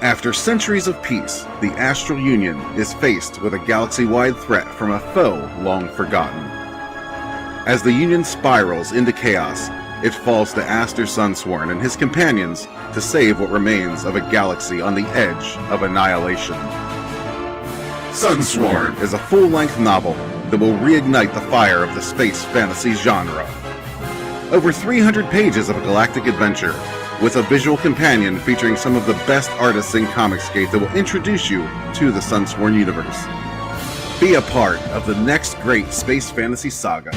After centuries of peace, the Astral Union is faced with a galaxy-wide threat from a foe long forgotten. As the Union spirals into chaos, it falls to Aster Sunsworn and his companions to save what remains of a galaxy on the edge of annihilation. Sunsworn is a full-length novel that will reignite the fire of the space fantasy genre. Over 300 pages of a galactic adventure, with a visual companion featuring some of the best artists in Comicsgate that will introduce you to the Sunsworn universe. Be a part of the next great space fantasy saga.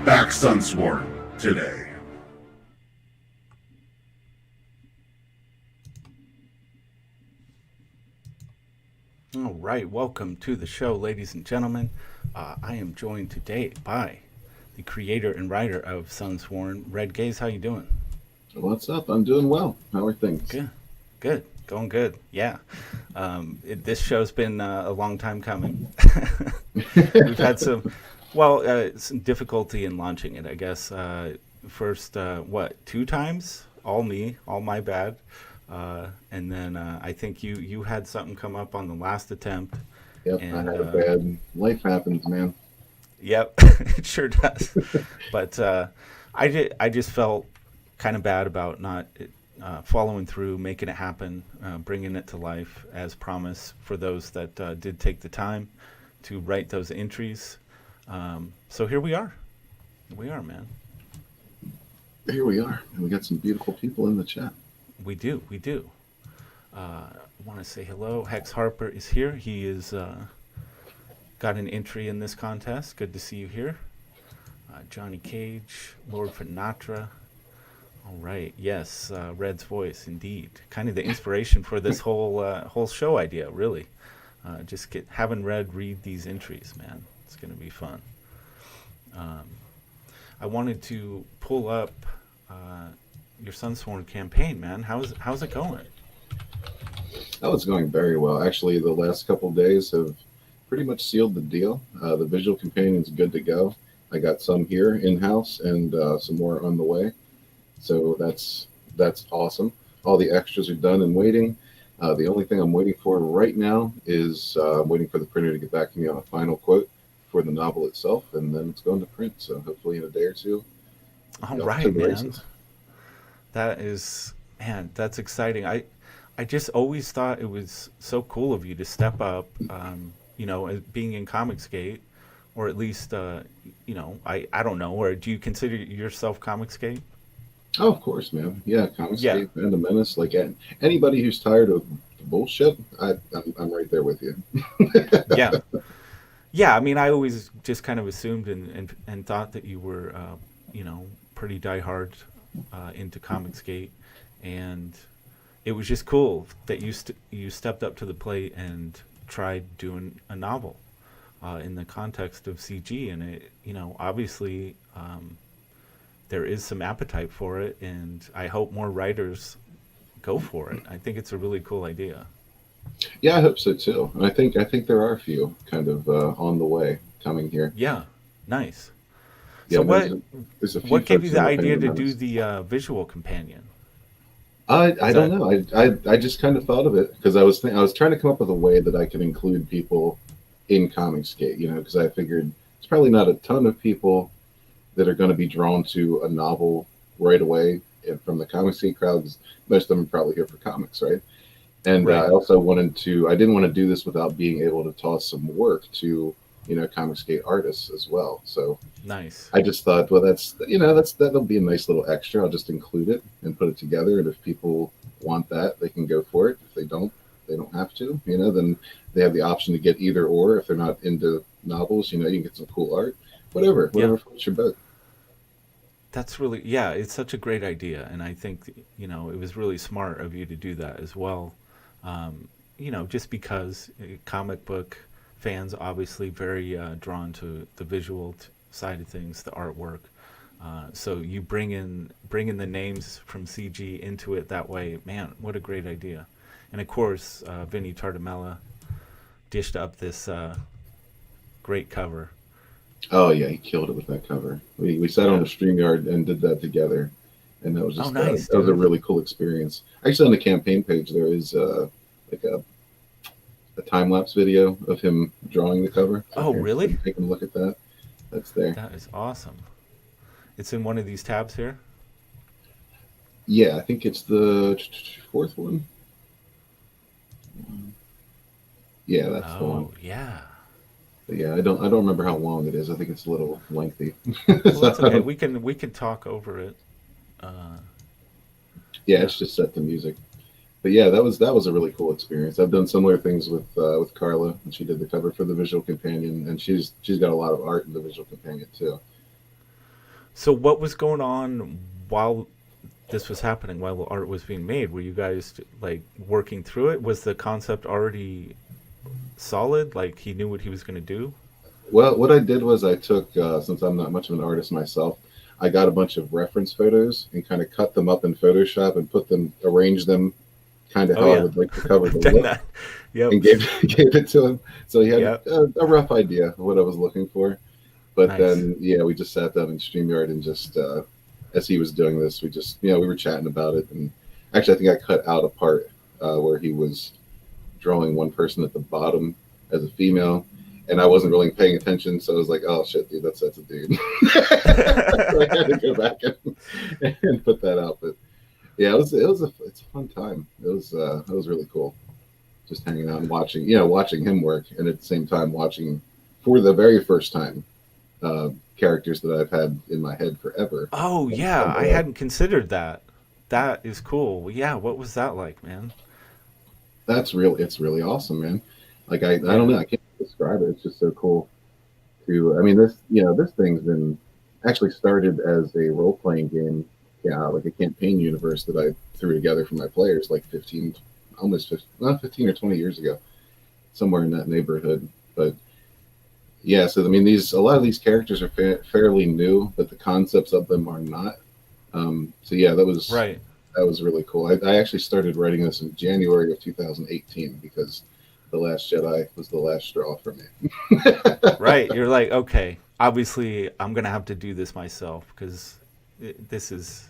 Back Sunsworn today. All right, welcome to the show, ladies and gentlemen. I am joined today by the creator and writer of Sunsworn, Red Gaze. How you doing? What's up? I'm doing well. How are things? Good, going good. Yeah, this show's been a long time coming. We've had some difficulty in launching it, I guess. First, two times? All my bad. And then I think you had something come up on the last attempt. Yep, and, I had a bad. Life happens, man. Yep, it sure does. But I just felt kind of bad about not following through, making it happen, bringing it to life as promised for those that did take the time to write those entries. So here we are. Here we are, man. Here we are. And we got some beautiful people in the chat. We do. I want to say hello. Hex Harper is here. He is got an entry in this contest. Good to see you here. Johnny Cage, Lord Finatra. All right. Yes, Red's voice, indeed. Kind of the inspiration for this whole show idea, really. Just having Red read these entries, man. It's going to be fun. I wanted to pull up your Sunsworn campaign, man. How's it going? Oh, it's going very well. Actually, the last couple of days have pretty much sealed the deal. The visual companion's good to go. I got some here in-house and some more on the way. So that's awesome. All the extras are done and waiting. The only thing I'm waiting for right now is I'm waiting for the printer to get back to me on a final quote for the novel itself, and then it's going to print. So hopefully in a day or two. All right, man. That's exciting. I just always thought it was so cool of you to step up, as being in Comicsgate, or at least, I don't know, or do you consider yourself Comicsgate? Oh, of course, man. Yeah, Comicsgate, yeah. And the Menace. Like anybody who's tired of the bullshit, I'm right there with you. Yeah. Yeah, I mean, I always just kind of assumed and thought that you were, pretty diehard into Comicsgate, and it was just cool that you stepped up to the plate and tried doing a novel in the context of CG, and it, obviously there is some appetite for it, and I hope more writers go for it. I think it's a really cool idea. Yeah, I hope so too. And I think there are a few kind of on the way coming here. Yeah, nice. Yeah, so what gave you the idea to do Menace. the visual companion? I don't know. I just kind of thought of it because I was trying to come up with a way that I could include people in Comicsgate, because I figured it's probably not a ton of people that are going to be drawn to a novel right away from the Comicsgate crowd. Most of them are probably here for comics, right? And Right. I also I didn't want to do this without being able to toss some work to, Comicsgate artists as well. So Nice. I just thought, well, that'll be a nice little extra. I'll just include it and put it together. And if people want that, they can go for it. If they don't have to, then they have the option to get either or. If they're not into novels, you can get some cool art, whatever floats your boat. That's really, it's such a great idea. And I think, it was really smart of you to do that as well. Just because comic book fans obviously very drawn to the visual side of things, the artwork. So you bring in the names from CG into it that way. Man, what a great idea. And of course, Vinny Tartamella dished up this great cover. Oh yeah, he killed it with that cover. We sat on the StreamYard and did that together, and that was Oh, just nice, that was a dude. really cool experience. Actually, on the campaign page, there is like a time lapse video of him drawing the cover. So if Oh, you're interested really? in taking a look at that, that's there. That is awesome. It's in one of these tabs here. Yeah, I think it's the fourth one. Yeah, that's the one. Oh, yeah. But yeah, I don't remember how long it is. I think it's a little lengthy. Well, So, that's okay. We can talk over it. Uh, yeah, yeah. it's just set to music. But yeah, that was a really cool experience. I've done similar things with Carla, and she did the cover for the visual companion, and she's got a lot of art in the visual companion too. So, what was going on while this was happening? While the art was being made, were you guys like working through it? Was the concept already solid? Like he knew what he was going to do? Well, what I did was I took, since I'm not much of an artist myself, I got a bunch of reference photos and kind of cut them up in Photoshop and arranged them kind of Oh how I yeah, would like the cover I've to done look, that. Yep. and gave gave it to him. So he had Yep. a rough idea of what I was looking for. But Nice. then, yeah, we just sat down in StreamYard and just, as he was doing this, we just, we were chatting about it. And actually, I think I cut out a part where he was drawing one person at the bottom as a female, and I wasn't really paying attention. So I was like, "Oh shit, dude, that's a dude." So I had to go back and put that out. But yeah, it's a fun time. It was really cool, just hanging out and watching, watching him work, and at the same time watching for the very first time characters that I've had in my head forever. Oh yeah, I hadn't considered that. That is cool. Yeah, what was that like, man? It's really awesome, man. Like I don't Yeah. know, I can't describe it. It's just so cool to. I mean, this thing's been actually started as a role playing game, yeah, like a campaign universe that I threw together for my players like 15, almost 15, not 15 or 20 years ago, somewhere in that neighborhood. But yeah, so I mean, these a lot of these characters are fairly new, but the concepts of them are not. So yeah, Right. that was really cool. I actually started writing this in January of 2018 because The Last Jedi was the last straw for me. Right. You're like, okay, obviously I'm going to have to do this myself because this is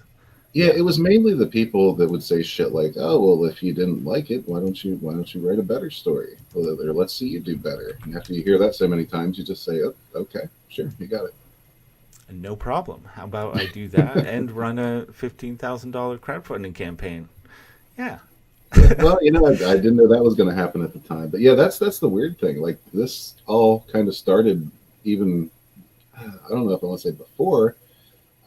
Yeah, yeah. it was mainly the people that would say shit like, "Oh, well, if you didn't like it, why don't you write a better story? Or let's see you do better." And after you hear that so many times, you just say, "Oh, okay, sure, you got No problem. How about I do that and run a $15,000 crowdfunding campaign? Yeah. it." Well, I didn't know that was going to happen at the time, but yeah, that's the weird thing. Like this all kind of started even I don't know if I want to say before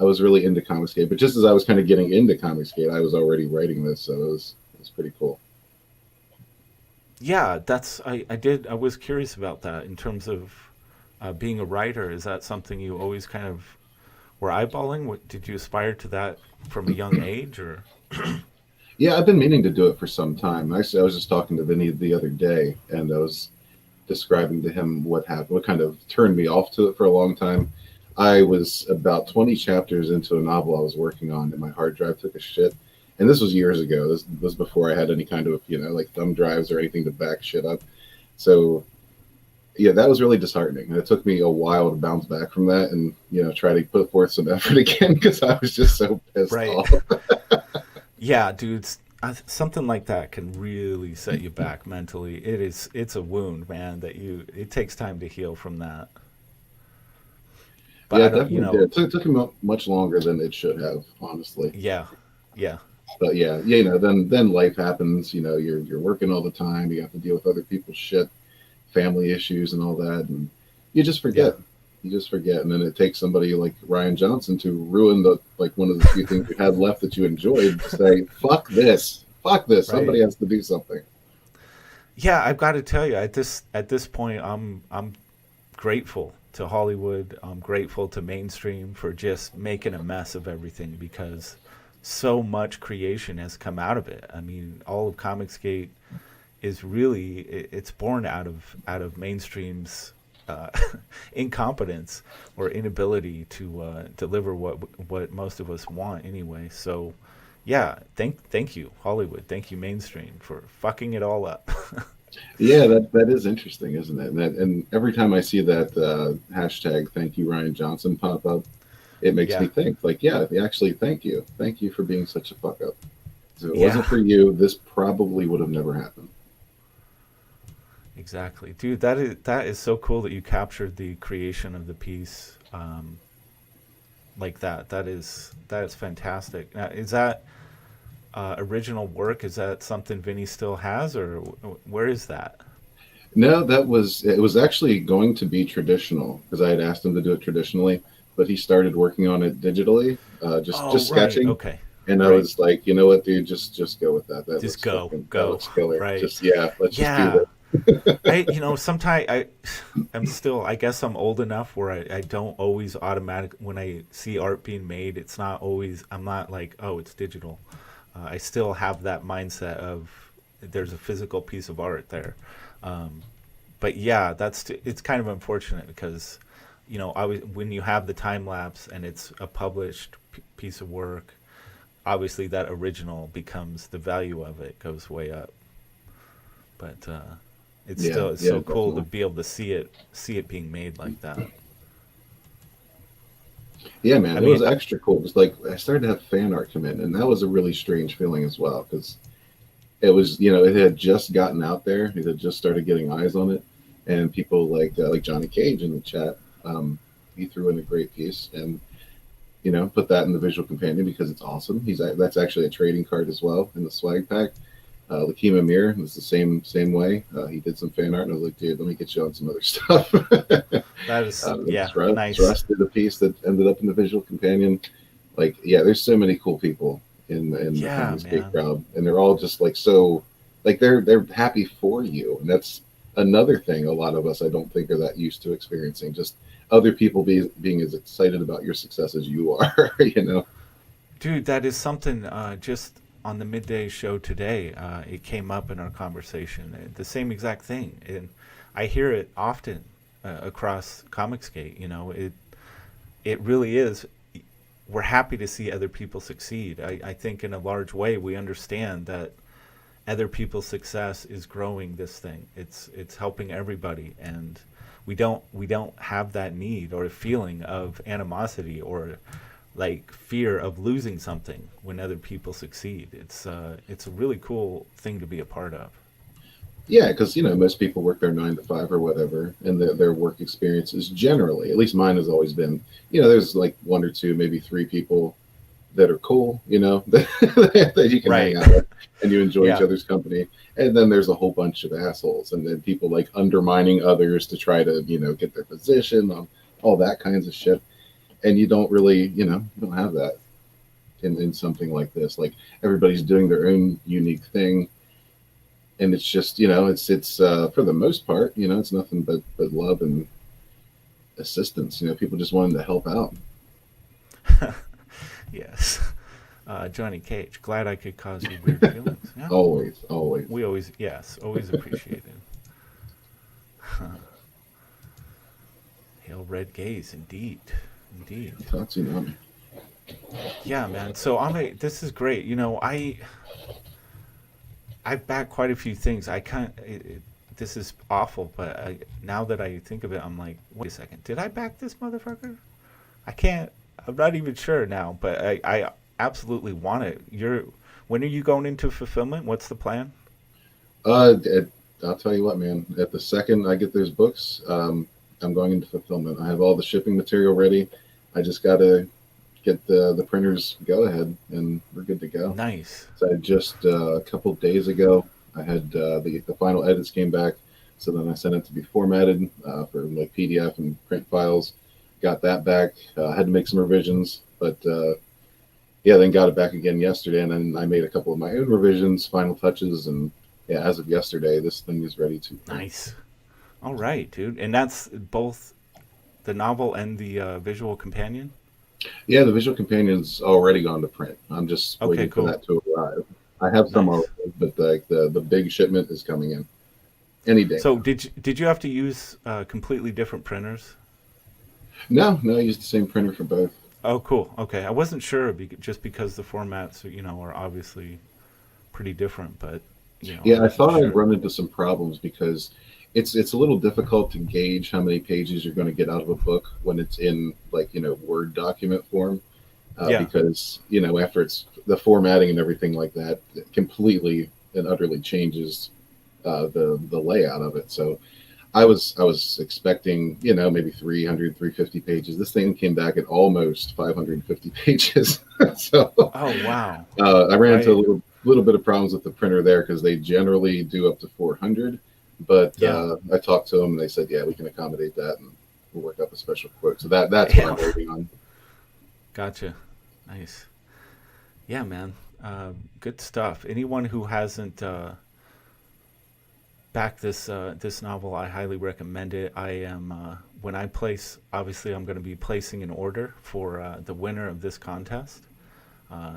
I was really into Comicsgate, but just as I was kind of getting into Comicsgate, I was already writing this, so it was pretty cool. Yeah, I was curious about that in terms of being a writer. Is that something you always kind of were eyeballing? Did you aspire to that from a young age or? Yeah, I've been meaning to do it for some time. Actually, I was just talking to Vinny the other day, and I was describing to him what happened, what kind of turned me off to it for a long time. I was about 20 chapters into a novel I was working on, and my hard drive took a shit. And this was years ago. This was before I had any kind of, like thumb drives or anything to back shit up. So, yeah, that was really disheartening. And it took me a while to bounce back from that and, try to put forth some effort again because I was just so pissed Right. off. Yeah, dudes. Something like that can really set you back mentally. It's a wound, man, that it takes time to heal from that. But Yeah, I it don't, definitely did. It took him much longer than it should have, honestly. yeah. Yeah. But yeah, then life happens. You're working all the time. You have to deal with other people's shit, family issues, and all that, and you just Yeah. forget. You just forget, and then it takes somebody like Ryan Johnson to ruin the like one of the few things you had left that you enjoyed to say, fuck this. Somebody Right. has to do something. Yeah, I've got to tell you, at this point, I'm grateful to Hollywood. I'm grateful to mainstream for just making a mess of everything because so much creation has come out of it. I mean, all of Comicsgate is really it's born out of mainstream's uh, incompetence or inability to deliver what most of us want anyway. So, yeah, thank you Hollywood, thank you mainstream for fucking it all up. Yeah, that is interesting, isn't it? And every time I see that hashtag "Thank you Ryan Johnson" pop up, it makes me Yeah. think like, yeah, actually, thank you for being such a fuck up. If it wasn't Yeah. for you, this probably would have never happened. Exactly, dude. That is so cool that you captured the creation of the piece like that. That is fantastic. Now, is that original work? Is that something Vinny still has, or where is that? No, it was actually going to be traditional because I had asked him to do it traditionally, but he started working on it digitally, Oh, just right. sketching. Okay. And I Right. was like, you know what, dude, just go with that. Just go, That go. looks killer. Right. Just yeah, let's just do Yeah. this. Sometimes I'm still, I guess I'm old enough where I don't always automatic, when I see art being made, it's not always, I'm not like, oh, it's digital. I still have that mindset of there's a physical piece of art there. Um, but yeah, it's kind of unfortunate because, when you have the time lapse and it's a published piece of work, obviously that original becomes, the value of it goes way up. But Yeah, it's yeah, so cool to definitely. be able to see it being made like that. Yeah, I man, it was mean, extra cool. It was like I started to have fan art come in, and that was a really strange feeling as well because it was, it had just gotten out there. It had just started getting eyes on it, and people like Johnny Cage in the chat. He threw in a great piece, and put that in the visual companion because it's awesome. That's actually a trading card as well in the swag pack. Lakeem Amir was the same way. He did some fan art, and I was like, dude, let me get you on some other stuff. that is, yeah, Russ nice. did a piece that ended up in the visual companion. Like, yeah, there's so many cool people in the Yeah, comic skate man. crowd, and they're all just like so, like they're happy for you, and that's another thing. A lot of us, I don't think, are that used to experiencing just other people being as excited about your success as you are. Dude, that is something just on the midday show today. It came up in our conversation. The same exact thing. And I hear it often across Comicsgate. It really is. We're happy to see other people succeed. I think in a large way we understand that other people's success is growing this thing. It's helping everybody, and we don't have that need or feeling of animosity or like fear of losing something when other people succeed. It's a really cool thing to be a part of. Yeah, because most people work their 9 to 5 or whatever, and their work experience is generally, at least mine has always been, there's like one or two, maybe three people that are cool, that you can hang Right. out with and you enjoy each Yeah. other's company. And then there's a whole bunch of assholes, and then people like undermining others to try to, get their position on all that kinds of shit. And you don't really, you don't have that in something like this. Like everybody's doing their own unique thing, and it's just, it's for the most part, it's nothing but love and assistance. People just wanting to help out. Yes. Johnny Cage. Glad I could cause you weird feelings. Yeah. Always, always. We always, yes, always appreciate it. Hail red gaze, indeed, indeed. Tatsunami. Yeah, man. So this is great. I've backed quite a few things. I can't. This is awful, but now that I think of it, I'm like, wait a second. Did I back this motherfucker? I can't. I'm not even sure now, but I absolutely want it. When are you going into fulfillment? What's the plan? Uh, at, I'll tell you what, man. At the second I get those books, I'm going into fulfillment. I have all the shipping material ready. I just gotta get the printers go ahead, and we're good to go. Nice. So I just a couple days ago, I had the final edits came back. So then I sent it to be formatted for like PDF and print files. Got that back. Had to make some revisions, but yeah, then got it back again yesterday, and then I made a couple of my own revisions, final touches, and yeah, as of yesterday, this thing is ready to print. Nice. All right, dude. And that's both the novel and the visual companion. Yeah, the visual companion's already gone to print. I'm just Okay, waiting for cool. that to arrive. I have some Nice. already, but the big shipment is coming in any day So now. did you have to use completely different printers? No, no, I use the same printer for both. Oh, cool. Okay, I wasn't sure just because the formats, are obviously pretty different, but I Yeah, I wasn't thought I'd sure. run into some problems because it's a little difficult to gauge how many pages you're going to get out of a book when it's in like Word document form, Yeah. because after it's the formatting and everything like that, it completely and utterly changes the layout of it. So I was expecting maybe 300, 350 pages. This thing came back at almost 550 pages. So Oh, wow. I ran into a Right. little bit of problems with the printer there because they generally do up to 400. But Yeah. I talked to them and they said, yeah, we can accommodate that and we'll work up a special quote. So that's what I'm Yeah. waiting on. Gotcha. Nice. Yeah, man. Good stuff. Anyone who hasn't backed this novel, I highly recommend it. I am when I place. Obviously, I'm going to be placing an order for the winner of this contest, uh,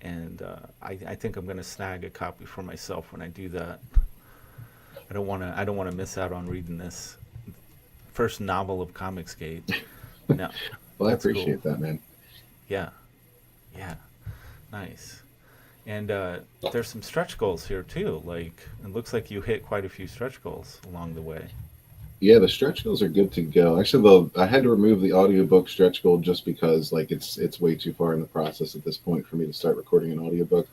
and I think I'm going to snag a copy for myself when I do that. I don't want to miss out on reading this first novel of Comicsgate. No, Well, I that's cool. appreciate that, man. Yeah, yeah, nice. And there's some stretch goals here too. Like it looks like you hit quite a few stretch goals along the way. Yeah, the stretch goals are good to go. Actually, though, I had to remove the audiobook stretch goal just because like it's way too far in the process at this point for me to start recording an audiobook.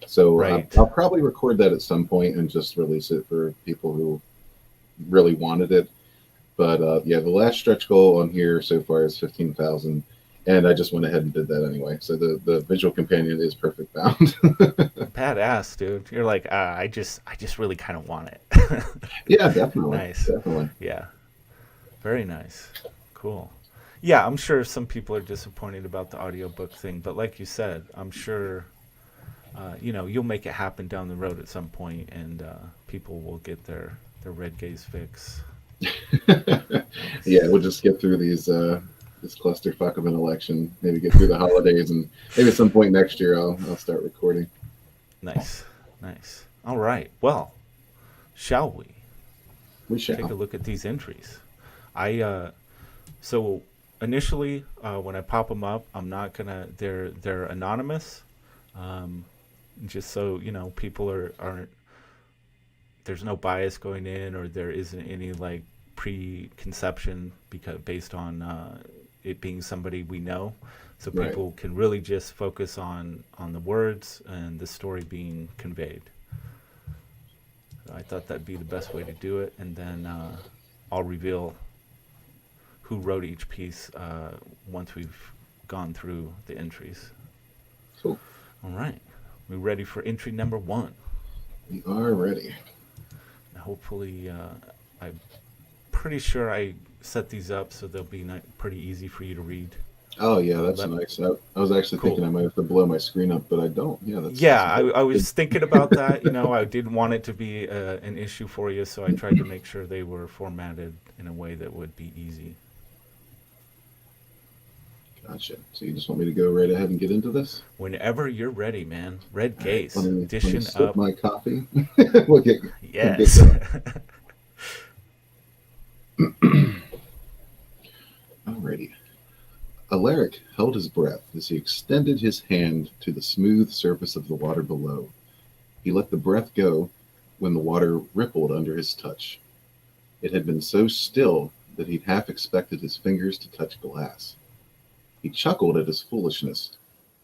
So Right. I'll probably record that at some point and just release it for people who really wanted it. But yeah, the last stretch goal on here so far is 15,000, and I just went ahead and did that anyway. So the visual companion is perfect bound. Badass, dude. You're like, I just really kind of want it. Yeah, definitely, Nice. definitely. Yeah. Very nice. Cool. Yeah, I'm sure some people are disappointed about the audiobook thing, but like you said, I'm sure you'll make it happen down the road at some point, and people will get their red gaze fix. Yeah, Nice. we'll just get through this clusterfuck of an election. Maybe get through the holidays, and maybe at some point next year I'll start recording. Nice. Nice. All right. Well, shall we We take a shall. look at these entries? I so initially when I pop them up, I'm not gonna. They're anonymous, um, just so people aren't. There's no bias going in, or there isn't any like preconception because based on it being somebody we know, so Right. people can really just focus on the words and the story being conveyed. I thought that'd be the best way to do it, and then I'll reveal who wrote each piece once we've gone through the entries. Cool. All right, we ready for entry number one? We are ready. Hopefully, I'm pretty sure I set these up so they'll be pretty easy for you to read. Oh yeah, that's Let, nice. I was actually thinking cool. I might have to blow my screen up, but I don't. Yeah, Yeah, that's I good. was thinking about that. I didn't want it to be an issue for you, so I tried to make sure they were formatted in a way that would be easy. Gotcha. So you just want me to go right ahead and get into this? Whenever you're ready, man. Red All right. Let Gaze, me dishing sip up. my coffee. we'll get Yes. going. Alrighty. Alaric held his breath as he extended his hand to the smooth surface of the water below. He let the breath go when the water rippled under his touch. It had been so still that he'd half expected his fingers to touch glass. He chuckled at his foolishness,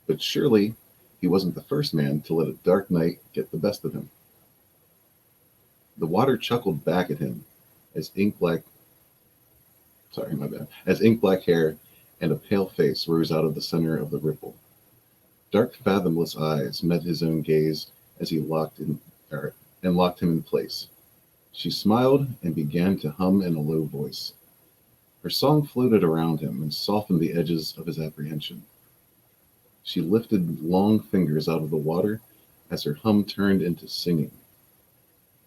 but surely he wasn't the first man to let a dark night get the best of him. The water chuckled back at him as ink black sorry, my bad, as ink black hair and a pale face rose out of the center of the ripple. Dark, fathomless eyes met his own gaze as he locked him in place. She smiled and began to hum in a low voice. Her song floated around him and softened the edges of his apprehension. She lifted long fingers out of the water as her hum turned into singing.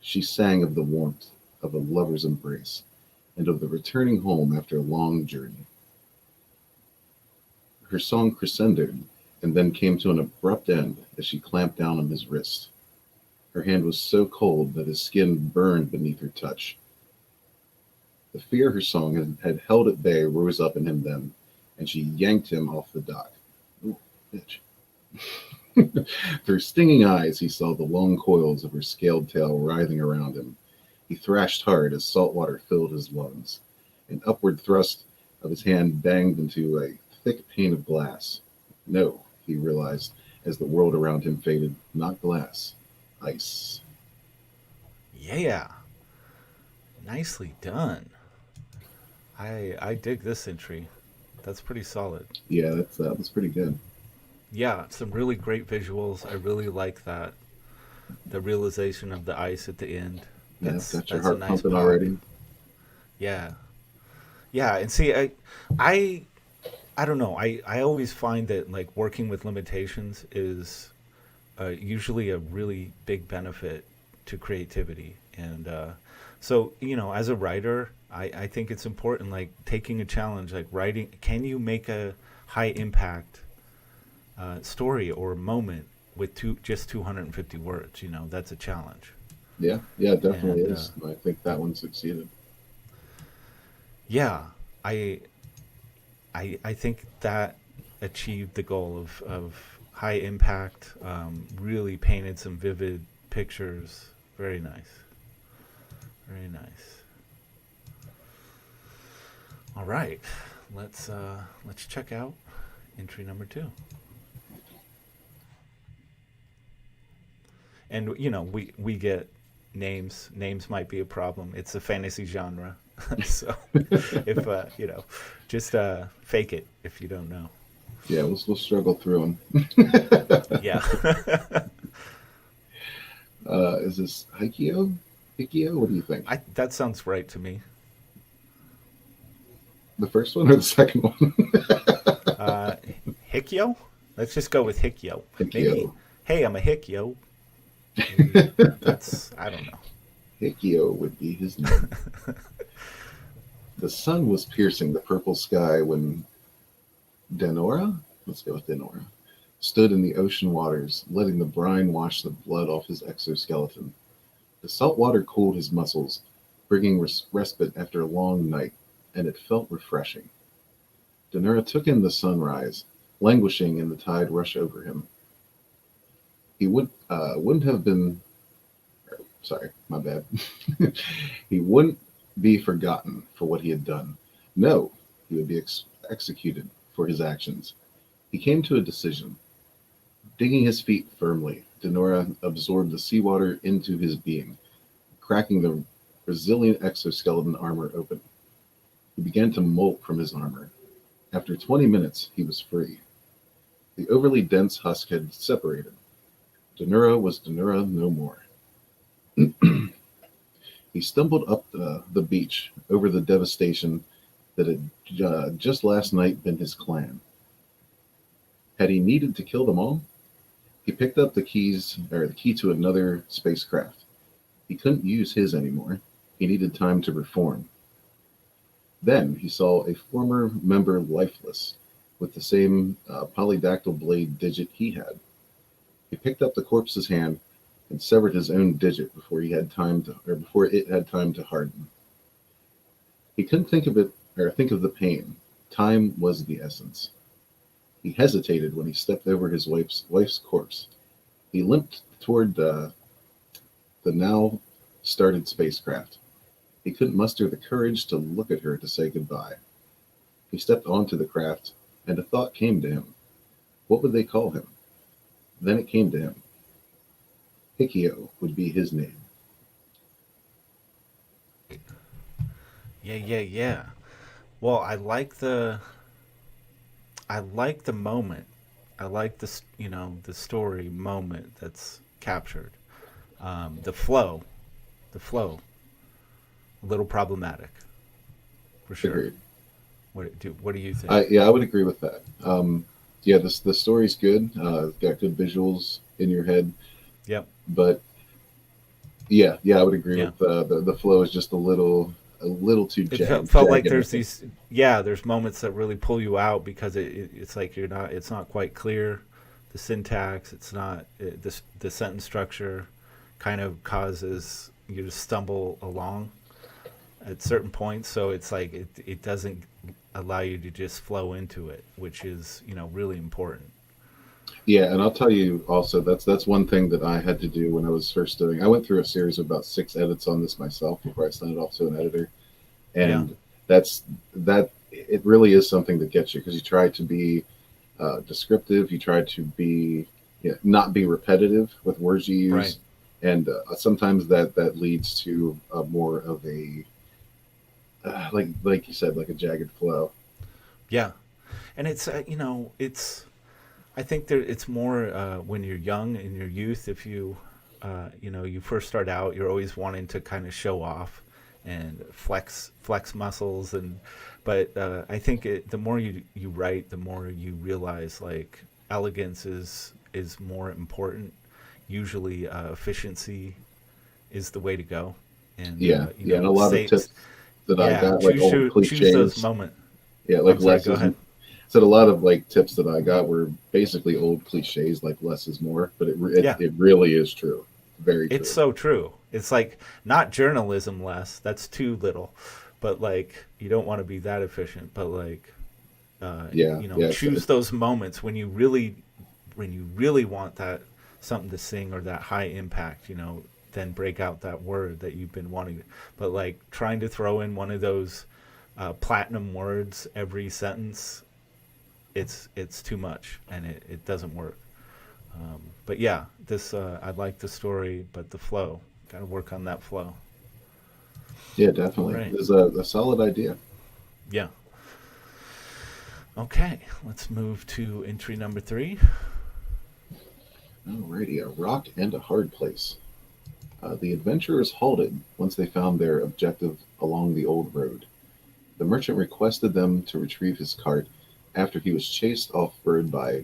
She sang of the warmth of a lover's embrace and of the returning home after a long journey. Her song crescendoed and then came to an abrupt end as she clamped down on his wrist. Her hand was so cold that his skin burned beneath her touch. The fear her song had held at bay rose up in him then, and she yanked him off the dock. Ooh, bitch. Through stinging eyes, he saw the long coils of her scaled tail writhing around him. He thrashed hard as salt water filled his lungs. An upward thrust of his hand banged into a thick pane of glass. No, he realized as the world around him faded, not glass, ice. Yeah, nicely done. I dig this entry. That's pretty solid. Yeah, that's pretty good. Yeah, some really great visuals. I really like that. The realization of the ice at the end. Yeah, That's got your a heart nice pumping pop. already. Yeah. Yeah, and see I I don't know. I always find that like working with limitations is usually a really big benefit to creativity. And so, as a writer, I think it's important, like taking a challenge, like writing. Can you make a high impact story or moment with just 250 words? That's a challenge. Yeah, yeah, it definitely And is. I think that one succeeded. yeah, I I think that achieved the goal of high impact. Really painted some vivid pictures. Very nice. Very nice. All right, let's check out entry number 2. And we get names. Names might be a problem. It's a fantasy genre, so if just fake it if you don't know. Yeah, we'll struggle through them. Yeah. Is this Hikio? Hikio? What do you think? That sounds right to me. The first one or the second one? Uh, Hikyo? Let's just go with Hikyo. Maybe, Hikio. hey, I'm a Hikyo. Maybe I don't know. Hikio would be his name. The sun was piercing the purple sky when Denora, let's go with Denora, stood in the ocean waters, letting the brine wash the blood off his exoskeleton. The salt water cooled his muscles, bringing respite after a long night, and it felt refreshing. Denora took in the sunrise, languishing in the tide rush over him. He wouldn't have been, sorry, my bad. He wouldn't be forgotten for what he had done. No, he would be executed for his actions. He came to a decision. Digging his feet firmly, Denora absorbed the seawater into his being, cracking the resilient exoskeleton armor open. He began to molt from his armor. After 20 minutes, he was free. The overly dense husk had separated. Denora was Denora no more. He stumbled up the beach over the devastation that had just last night been his clan. Had he needed to kill them all? He picked up the key to another spacecraft. He couldn't use his anymore. He needed time to reform. Then he saw a former member lifeless, with the same polydactyl blade digit he had. He picked up the corpse's hand and severed his own digit before it had time to harden. He couldn't think of the pain. Time was the essence. He hesitated when he stepped over his wife's corpse. He limped toward the now started spacecraft. He couldn't muster the courage to look at her to say goodbye. He stepped onto the craft, and a thought came to him. What would they call him? Then it came to him. Hikio would be his name. Yeah. Well, I like the moment. I like the story moment that's captured. The flow, a little problematic, for sure. Agreed. What do you think? I would agree with that. Yeah, the story's good. It's got good visuals in your head. Yep. But yeah, I would agree Yeah. with the flow is just a little too It jagged. felt like there's there's moments that really pull you out because it's like it's not quite clear, the syntax, it's not the sentence structure kind of causes you to stumble along at certain points, so it's like it doesn't allow you to just flow into it, which is really important. Yeah, and I'll tell you also that's one thing that I had to do when I was first doing. I went through a series of about 6 edits on this myself before I sent it off to an editor, Yeah, and that's that. It really is something that gets you because you try to be descriptive, you try to be not be repetitive with words you right. use, and sometimes that leads to more of a like you said, like a jagged flow. Yeah, and it's it's I think there it's more when you're young in your youth. If you you first start out, you're always wanting to kind of show off and flex muscles, and but I think the more you write, the more you realize like elegance is more important. Usually, efficiency is the way to go, and Yeah, yeah, and a lot of say tips that I yeah, got, like old choose those cliches. moments. Yeah, like I'm sorry. less Go is ahead. said a lot of like tips that I got were basically old cliches, like less is more, but Yeah, it really is true, very it's true. so true. It's like not journalism less. That's too little. But like you don't want to be that efficient. But like Yeah, yeah, choose those moments when you really want that something to sing or that high impact. Then break out that word that you've been wanting. But like trying to throw in one of those platinum words every sentence, it's too much and it doesn't work. But yeah, this I like the story, but the flow. Got to work on that flow. yeah, All definitely. right. It's a solid idea. Yeah. Okay. Let's move to entry number 3. Alrighty, a rock and a hard place. The adventurers halted once they found their objective along the old road. The merchant requested them to retrieve his cart after he was chased off by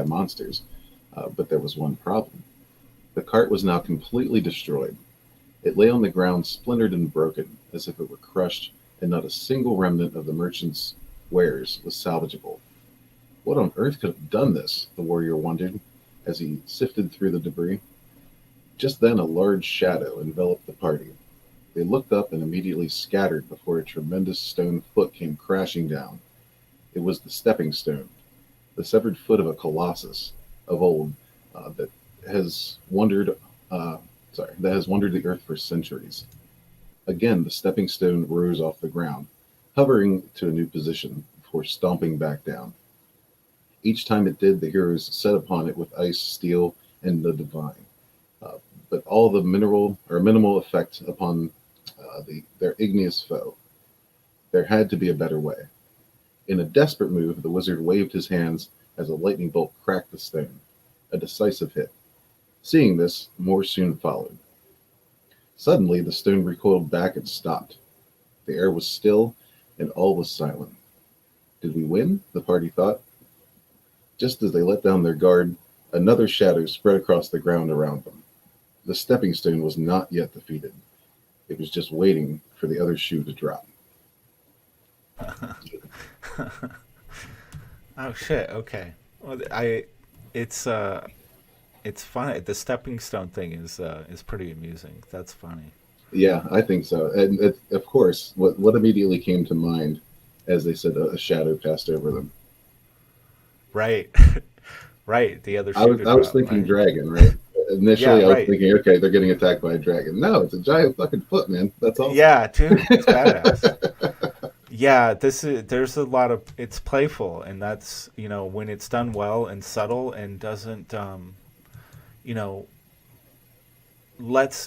monsters. But there was one problem. The cart was now completely destroyed. It lay on the ground, splintered and broken, as if it were crushed, and not a single remnant of the merchant's wares was salvageable. What on earth could have done this? The warrior wondered as he sifted through the debris. Just then, a large shadow enveloped the party. They looked up and immediately scattered before a tremendous stone foot came crashing down. It was the stepping stone, the severed foot of a colossus of old that has wandered. That has wandered the earth for centuries. Again, the stepping stone rose off the ground, hovering to a new position before stomping back down. Each time it did, the heroes set upon it with ice, steel, and the divine. Uh, but all the mineral or minimal effect upon their igneous foe. There had to be a better way. In a desperate move, the wizard waved his hands as a lightning bolt cracked the stone. A decisive hit. Seeing this, more soon followed. Suddenly, the stone recoiled back and stopped. The air was still, and all was silent. Did we win? The party thought. Just as they let down their guard, another shadow spread across the ground around them. The stepping stone was not yet defeated. It was just waiting for the other shoe to drop. Oh shit. Okay. Well, it's funny. The stepping stone thing is pretty amusing. That's funny. Yeah, I think so. And of course, what immediately came to mind as they said a shadow passed over them. Right. Right. The other shoe to I was drop. thinking Right. dragon, right? Yeah. Initially, I was Right. thinking, okay, they're getting attacked by a dragon. No, it's a giant fucking foot, man. That's awesome. Yeah, dude. It's badass. Yeah, there's a lot of it's playful, and that's when it's done well and subtle and doesn't you know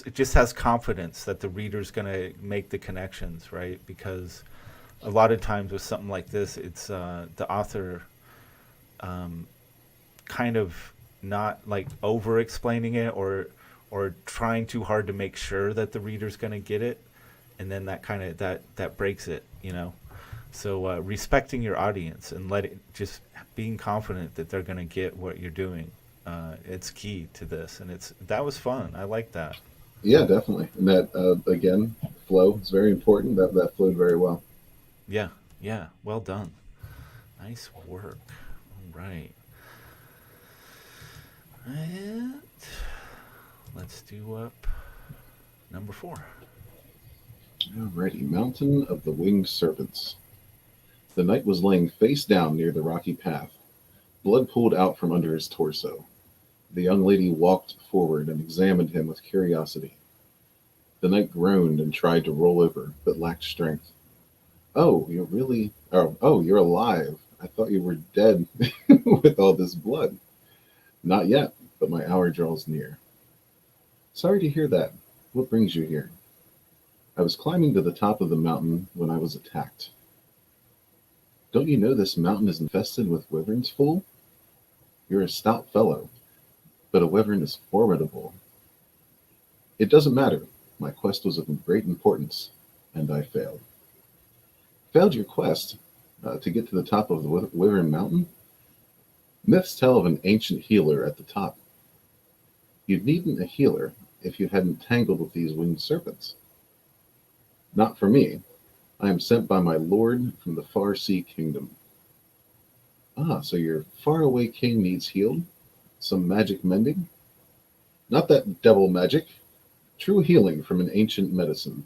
it just has confidence that the reader's going to make the connections, right? Because a lot of times with something like this, it's the author um, kind of not like over explaining it or trying too hard to make sure that the reader's going to get it, and then that kind of that breaks it. So respecting your audience and just being confident that they're going to get what you're doing, it's key to this, and that was fun. I like that. Yeah, definitely. And that again, flow is very important. That flowed very well. Yeah, yeah, well done. Nice work. All right. And let's do up number 4. Alrighty, Mountain of the Winged Serpents. The knight was laying face down near the rocky path. Blood pooled out from under his torso. The young lady walked forward and examined him with curiosity. The knight groaned and tried to roll over, but lacked strength. Oh, you're really. Oh, you're alive. I thought you were dead with all this blood. Not yet, but my hour draws near. Sorry to hear that. What brings you here? I was climbing to the top of the mountain when I was attacked. Don't you know this mountain is infested with wyverns, fool? You're a stout fellow, but a wyvern is formidable. It doesn't matter. My quest was of great importance, and I failed. Failed your quest to get to the top of the Wyvern Mountain? Myths tell of an ancient healer at the top. You'd needn't a healer if you hadn't tangled with these winged serpents. Not for me. I am sent by my lord from the far sea kingdom. Ah, so your faraway king needs healed? Some magic mending? Not that devil magic. True healing from an ancient medicine.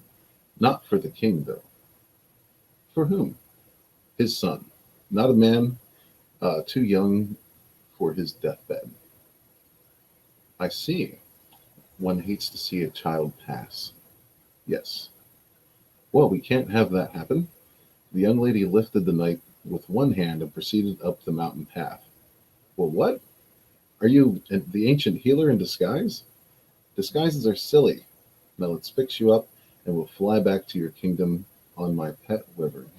Not for the king, though. For whom? His son. Not a man too young for his deathbed. I see. One hates to see a child pass. Yes. Well, we can't have that happen. The young lady lifted the knight with one hand and proceeded up the mountain path. Well, what? Are you the ancient healer in disguise? Disguises are silly. Now let's fix you up and we'll fly back to your kingdom on my pet wyvern.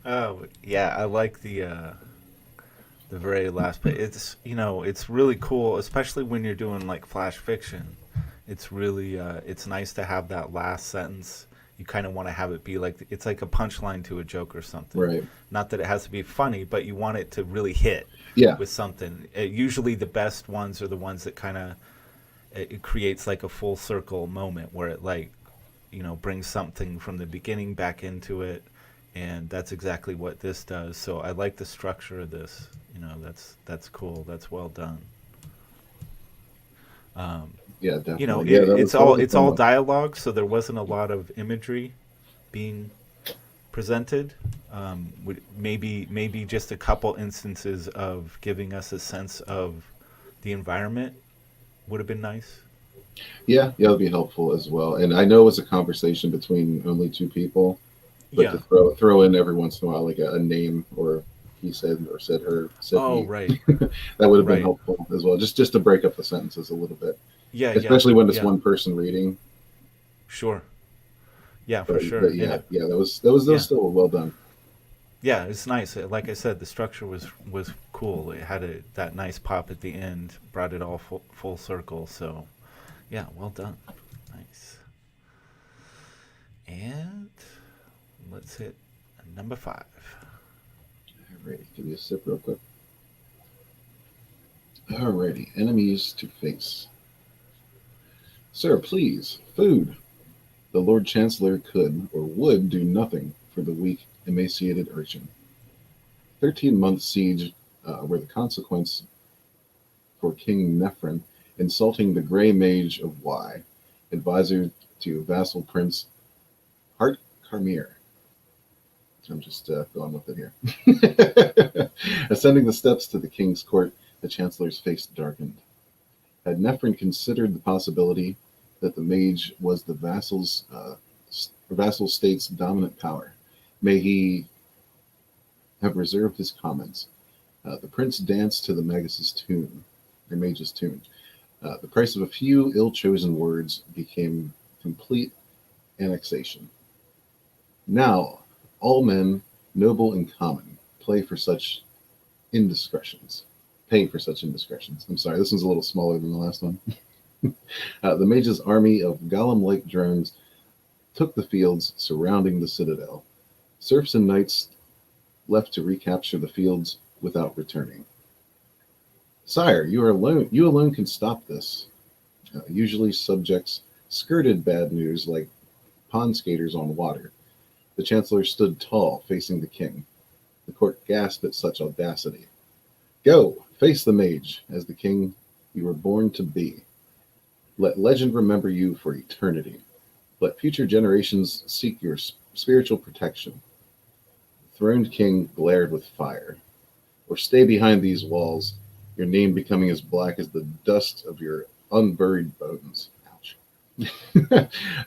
Oh yeah, I like the very last bit. It's it's really cool, especially when you're doing like flash fiction. It's really it's nice to have that last sentence. You kind of want to have it be like it's like a punchline to a joke or something. Right. Not that it has to be funny, but you want it to really hit Yeah. with something. Usually the best ones are the ones that kind of it creates like a full circle moment where it like brings something from the beginning back into it, and that's exactly what this does. So I like the structure of this. That's cool. That's well done. Yeah, definitely. It's all dialogue, so there wasn't a lot of imagery being presented. Maybe just a couple instances of giving us a sense of the environment would have been nice. Yeah, that'll be helpful as well. And I know it was a conversation between only two people, but Yeah. to throw in every once in a while like a name or he said or said her said Oh, he, right. that would have been Right. helpful as well. Just to break up the sentences a little bit, Yeah, especially when it's yeah. one person reading. Sure. Yeah, for But, sure. but yeah, And, that was yeah. still well done. yeah, it's nice. Like I said, the structure was cool. It had that nice pop at the end, brought it all full circle. So, yeah, well done. Nice. And let's hit number 5. Alrighty, give me a sip real quick. Alrighty, enemies to face. Sir, please, food. The Lord Chancellor could or would do nothing for the weak, emaciated urchin. 13-month siege were the consequence for King Nephrin insulting the Grey Mage of Y, advisor to vassal Prince Hart Carmere. I'm just going with it here. Ascending the steps to the king's court, the chancellor's face darkened. Had Nephrin considered the possibility that the mage was the vassal state's dominant power, may he have reserved his comments. The prince danced to the mage's tune. The price of a few ill-chosen words became complete annexation. Now, all men, noble and common, pay for such indiscretions. I'm sorry, this one's a little smaller than the last one. The mage's army of golem-like drones took the fields surrounding the citadel. Serfs and knights left to recapture the fields without returning. Sire, you alone can stop this. Usually subjects skirted bad news like pond skaters on water. The chancellor stood tall, facing the king. The court gasped at such audacity. Go, face the mage, as the king you were born to be. Let legend remember you for eternity. Let future generations seek your spiritual protection. throned king glared with fire. Or stay behind these walls, your name becoming as black as the dust of your unburied bones. Ouch.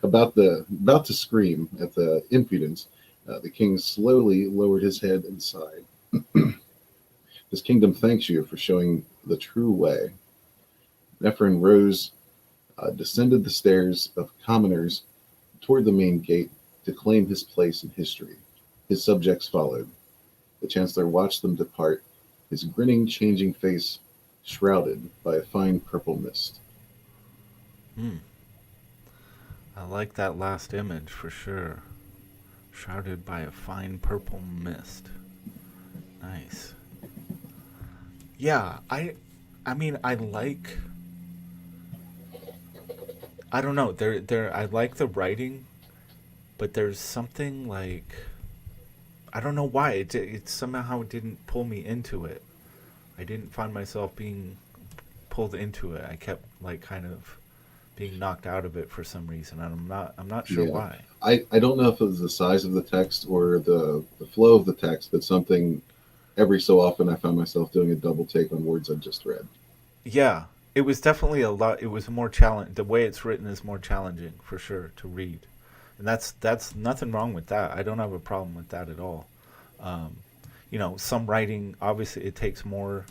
About to scream at the impudence, the king slowly lowered his head and sighed. This kingdom thanks you for showing the true way. Nephrin rose, descended the stairs of commoners toward the main gate to claim his place in history. His subjects followed. The chancellor watched them depart, his grinning, changing face shrouded by a fine purple mist. I like that last image for sure. Shrouded by a fine purple mist. Nice. Yeah, I mean I like, I don't know, I like the writing, but there's something like, I don't know why it somehow didn't pull me into it. I didn't find myself being pulled into it. I kept like kind of being knocked out of it for some reason, and I'm not sure why. I don't know if it was the size of the text or the flow of the text, but something every so often I found myself doing a double take on words I just read. Yeah, it was definitely a lot. It was more challenge. The way it's written is more challenging for sure to read, and that's nothing wrong with that. I don't have a problem with that at all. You know, some writing obviously it takes more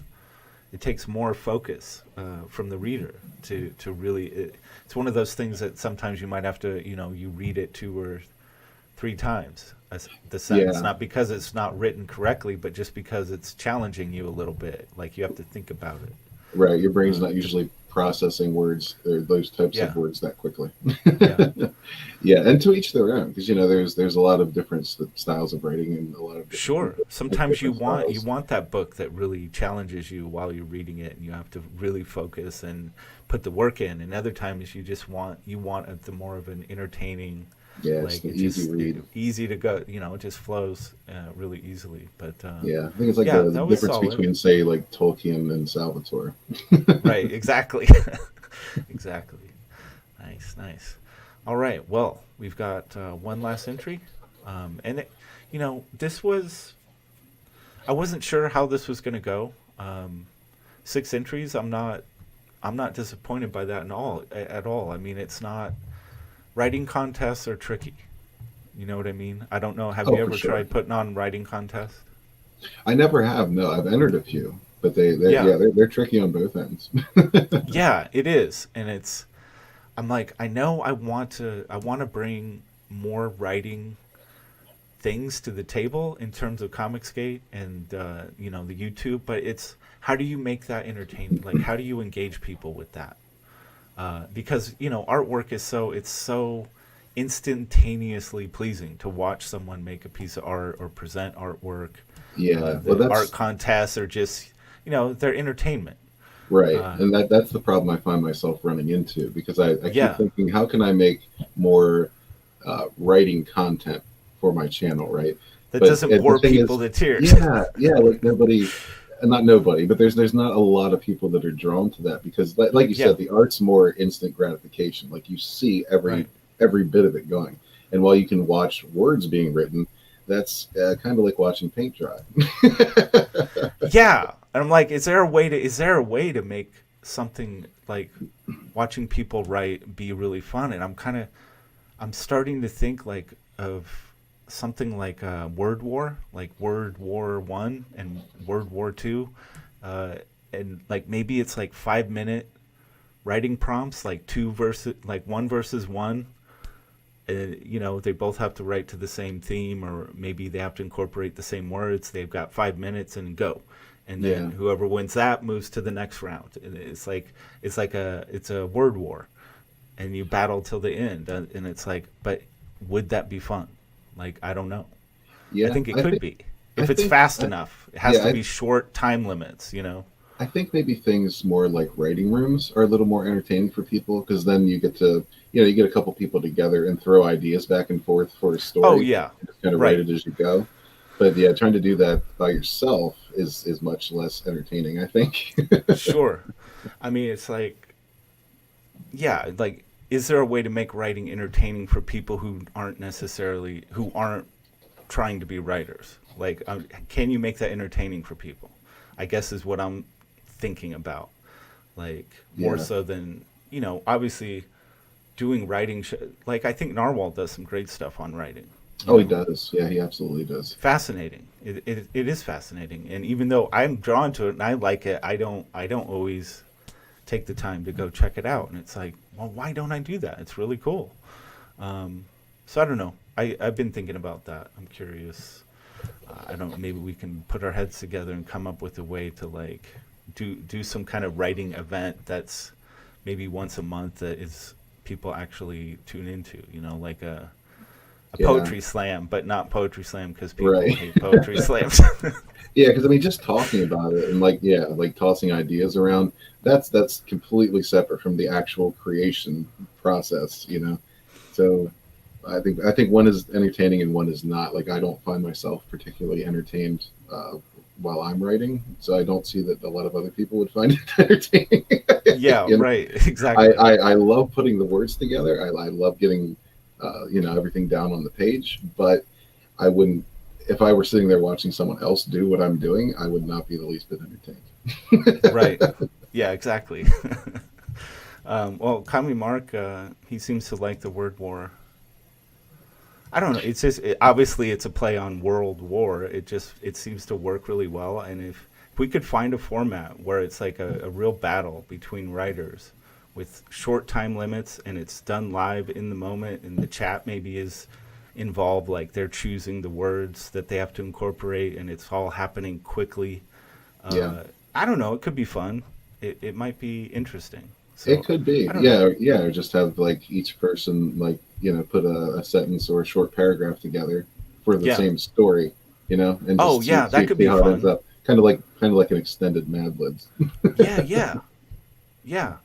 focus from the reader to really. It's one of those things that sometimes you might have to, you know, you read it 2 or 3 times the sentence, not because it's not written correctly, but just because it's challenging you a little bit. Like you have to think about it. Right, your brain's not usually processing words or those types of words that quickly. Yeah. Yeah, and to each their own, because you know there's a lot of different styles of writing and a lot of Sure. Sometimes you styles. want that book that really challenges you while you're reading it, and you have to really focus and put the work in. And other times you just want the more of an entertaining, It's like an it easy just read. easy to go. You know, it just flows really easily. But Yeah, I think it's like yeah, the that was difference solid. between say like Tolkien and Salvatore. Right. Exactly. Exactly. Nice. Nice. All right. Well, we've got one last entry, and you know, this was, I wasn't sure how this was going to go. 6 entries. I'm not disappointed by that at all. I mean, it's not, writing contests are tricky. You know what I mean? I don't know. Have Oh, you for ever sure. tried putting on writing contests? I never have. No, I've entered a few, but Yeah. they're tricky on both ends. Yeah, it is. And it's, I'm like, I know I want to bring more writing things to the table in terms of Comicsgate and you know, the YouTube, but it's, how do you make that entertaining? Like, how do you engage people with that? Because you know, artwork is so instantaneously pleasing to watch someone make a piece of art or present artwork. Yeah, well, The art that's contests are just, you know, they're entertainment. right, Uh, and that's the problem I find myself running into because I keep yeah, thinking, how can I make more writing content for my channel, right? that But doesn't the bore thing people is, to tears. yeah, like nobody, not nobody, but there's not a lot of people that are drawn to that because, like you Yeah, said, the art's more instant gratification. Like you see right. every bit of it going, and while you can watch words being written, that's kind of like watching paint dry. Yeah, and I'm like, is there a way to make something like watching people write be really fun? And I'm starting to think like of something like Word War, like Word War One and Word War Two, uh, and like maybe it's like 5 minute writing prompts, like like one versus one. You know, they both have to write to the same theme, or maybe they have to incorporate the same words. They've got 5 minutes and go, and then Yeah, whoever wins that moves to the next round. And it's a word war, and you battle till the end. And it's like, but would that be fun? Like, I don't know. I yeah, think it could be I if it's think, fast enough. It has yeah, to be short time limits. You know? I think maybe things more like writing rooms are a little more entertaining for people because then you get to, you get a couple people together and throw ideas back and forth for a Oh story yeah, and just kind of write right. it as you go. But yeah, trying to do that by yourself is much less entertaining, I think. Sure. I mean, it's like, yeah, like, is there a way to make writing entertaining for people who aren't trying to be writers? Like, can you make that entertaining for people? I guess is what I'm thinking about. Like, more Yeah. so than, obviously doing writing. Like, I think Narwhal does some great stuff on writing. Oh, he does. Yeah, he absolutely does. Fascinating. It is fascinating. And even though I'm drawn to it and I like it, I don't always take the time to go check it out. And it's like, well, why don't I do that? It's really cool. So I don't know. I've been thinking about that. I'm curious. I don't. Maybe we can put our heads together and come up with a way to like do some kind of writing event that's maybe once a month that is people actually tune into. Like a Yeah. poetry slam, but not poetry slam because people Right. hate poetry slams. Yeah, because I mean, just talking about it and like tossing ideas around, that's completely separate from the actual creation process, So I think one is entertaining and one is not. Like I don't find myself particularly entertained while I'm writing, so I don't see that a lot of other people would find it entertaining. Yeah, You know? right. Exactly. I love putting the words together. I love getting everything down on the page, but I wouldn't. If I were sitting there watching someone else do what I'm doing, I would not be the least bit entertained. Right. Yeah, exactly. Well, Kami Mark, he seems to like the word war. I don't know. It's just obviously it's a play on World War. It seems to work really well. And if we could find a format where it's like a real battle between writers with short time limits and it's done live in the moment and the chat maybe is involved, like they're choosing the words that they have to incorporate and it's all happening quickly. Yeah. I don't know. It could be fun. It might be interesting. So It could be, I don't know. yeah, or just have like each person put a sentence or a short paragraph together for the Yeah. same story, and Oh just yeah, that could see be how it ends fun. up. Kind of like an extended Mad Libs. Yeah, yeah, yeah.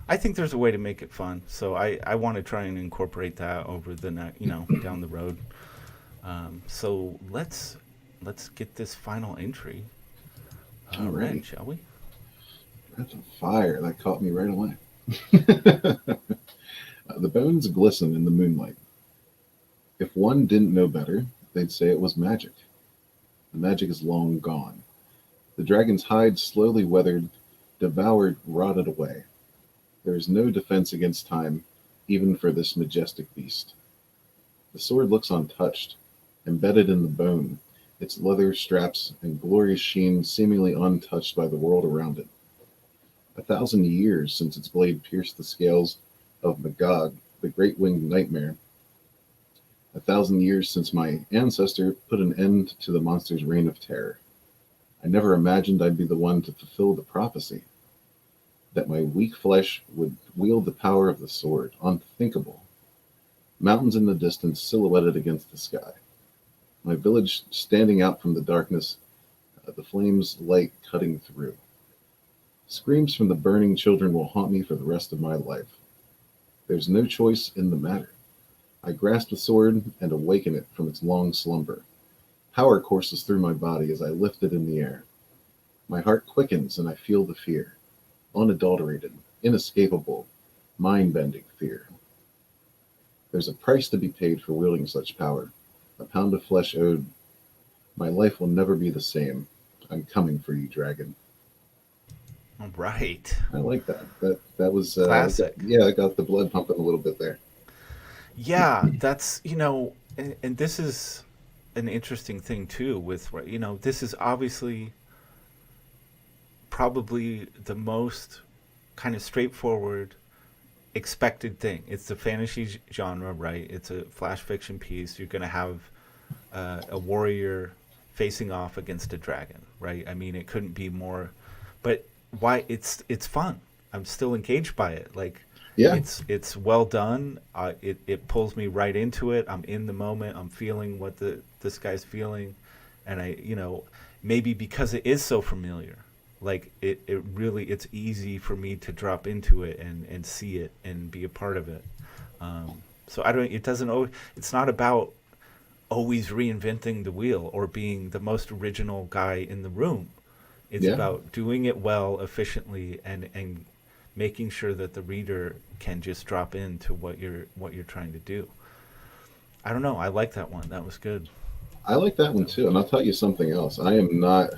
I think there's a way to make it fun. So I want to try and incorporate that over the next, down the road. So let's get this final entry read, Alrighty, shall we? that's a fire that caught me right away. The bones glisten in the moonlight. If one didn't know better, they'd say it was magic. The magic is long gone. The dragon's hide slowly weathered, devoured, rotted away. There is no defense against time, even for this majestic beast. The sword looks untouched, embedded in the bone, its leather straps and glorious sheen seemingly untouched by the world around it. 1,000 years since its blade pierced the scales of Magog, the great winged nightmare. 1,000 years since my ancestor put an end to the monster's reign of terror. I never imagined I'd be the one to fulfill the prophecy, that my weak flesh would wield the power of the sword. Unthinkable. Mountains in the distance silhouetted against the sky. My village standing out from the darkness, the flames' light cutting through. Screams from the burning children will haunt me for the rest of my life. There's no choice in the matter. I grasp the sword and awaken it from its long slumber. Power courses through my body as I lift it in the air. My heart quickens and I feel the fear. Unadulterated, inescapable, mind-bending fear. There's a price to be paid for wielding such power. A pound of flesh owed. My life will never be the same. I'm coming for you, dragon. All right. I like that. That was Classic. yeah. I got the blood pumping a little bit there. Yeah, that's and this is an interesting thing too. With this is obviously probably the most kind of straightforward expected thing. It's the fantasy genre, right? It's a flash fiction piece. You're going to have a warrior facing off against a dragon, right? I mean, it couldn't be more. But why? It's fun. I'm still engaged by it. Like, Yeah, it's well done. It pulls me right into it. I'm in the moment. I'm feeling what this guy's feeling, and maybe because it is so familiar, like it really it's easy for me to drop into it and see it and be a part of it. So I don't. It doesn't. It's not about always reinventing the wheel or being the most original guy in the room. It's yeah. about doing it well, efficiently, and making sure that the reader can just drop into what you're trying to do. I don't know. I like that one. That was good. I like that one too. And I'll tell you something else. I am not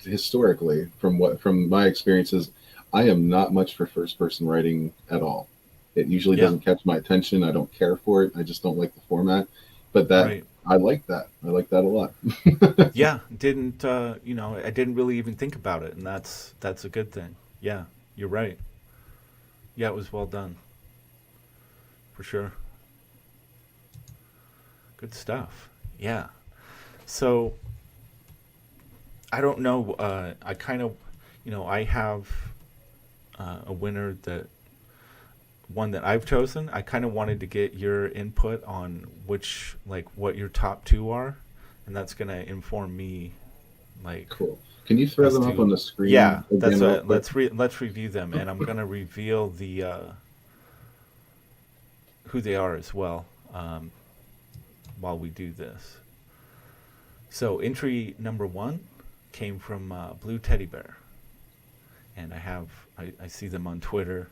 historically, from my experiences, I am not much for first person writing at all. It usually Yeah, doesn't catch my attention. I don't care for it. I just don't like the format. But that right. I like that. I like that a lot. Yeah, didn't I didn't really even think about it, and that's a good thing. Yeah, you're right. Yeah, it was well done for sure. Good stuff. Yeah. So I don't know. I kind of, I have a winner that one that I've chosen. I kind of wanted to get your input on which, like, what your top two are, and that's gonna inform me, like, Cool. Can you throw as them up on to the screen yeah. That's again, real what quick? let's review them, and I'm gonna reveal the who they are as well while we do this. So entry number one came from Blue Teddy Bear, and I see them on Twitter.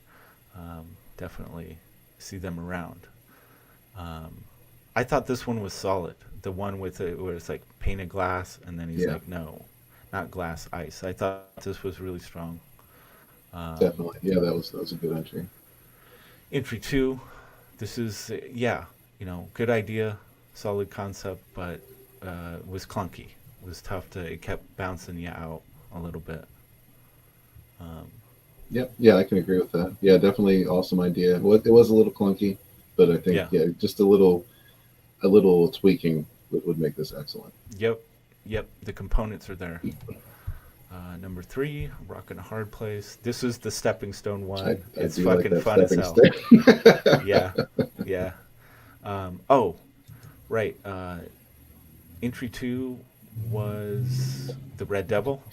Definitely see them around. Um, I thought this one was solid. The one with it where it's like painted glass, and then he's Yeah, like, no, not glass, ice. I thought this was really strong. Um, definitely. Yeah, that was a good entry. entry two, this is yeah, good idea, solid concept, but was clunky. It was tough to. It kept bouncing you out a little bit. Um, Yep. Yeah, I can agree with that. Yeah, definitely awesome idea. Well, it was a little clunky, but I think yeah. yeah, just a little tweaking would make this excellent. Yep. Yep. The components are there. Number three, Rock in a Hard Place. This is the Stepping Stone I, one. I It's do like fucking that fun as stepping hell. stone. Yeah. Yeah. Oh, right. Entry two was the Red Devil.